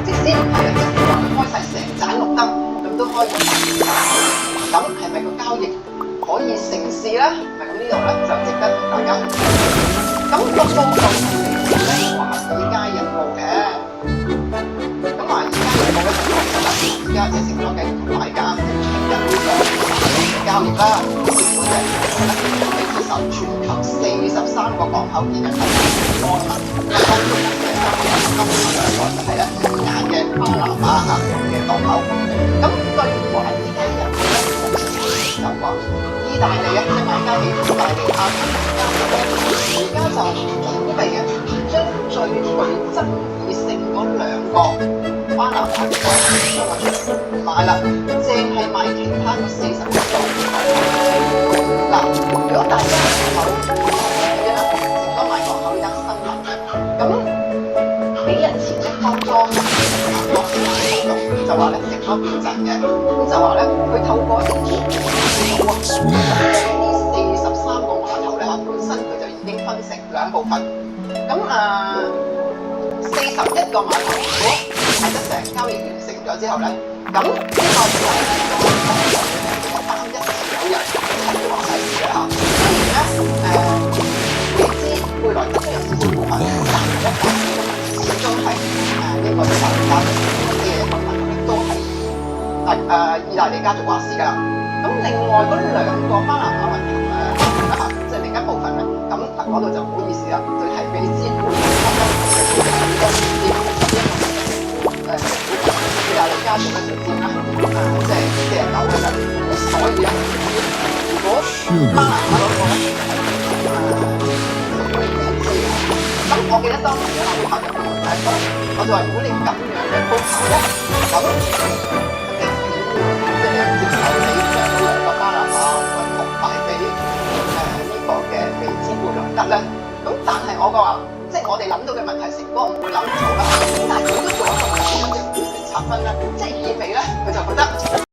即使唔係啊，即使話佢開晒成盞綠燈，咁都開咗咁係咪個交易可以成事咧？咁呢度咧就值得同大家去睇。咁個報道係嚟自咧華爾街日報嘅。咁華爾街日報咧就確實啦，而家即係成咗嘅同大家傾緊呢個交易啦。結果就係接受全球43個港口建日投資安排，當中咧43個金額咧就係咧眼嘅巴拿馬嘅港口。咁據華爾街日報咧就話，意大利啊，即係買家喺意大利亞交易咧，而家就準備啊將最具爭議性嗰2個巴拿馬嘅港口出嚟唔買啦，淨係買其他嗰41個。嗱，如果大家有睇啦，成咗買港口呢單新聞咧，咁幾日前咧，當初韓國嘅報道就話咧成咗變陣嘅，咁就話咧佢透過一啲資料啊，呢43個碼頭咧嚇，本身佢就已經分成2部分，咁41個碼頭如果睇得成交易完成咗之後咧，咁呢個就係單一持有人一齊話事嘅嚇。雖然咧你知貝萊德都有少少股份，但係咧始終係呢個華人家族嘅一個份額都係意大利家族話事㗎啦。咁另外嗰2個巴拿馬運頭嚇，即係另一部分咧，咁嗰度就唔好意思啦，就係俾資本意大利家族咧就佔啦，即係49%嘅。咁所以咧，如果巴拿馬嗰個咧就會唔知嘅。咁我記得當時咧，我客人問我就話：如果你咁樣嘅高價咧，咁即係接受你將嗰2個巴拿馬運頭賣俾呢個嘅美資貝萊德咧？咁但係我話，即係我哋諗到嘅問題成嗰個問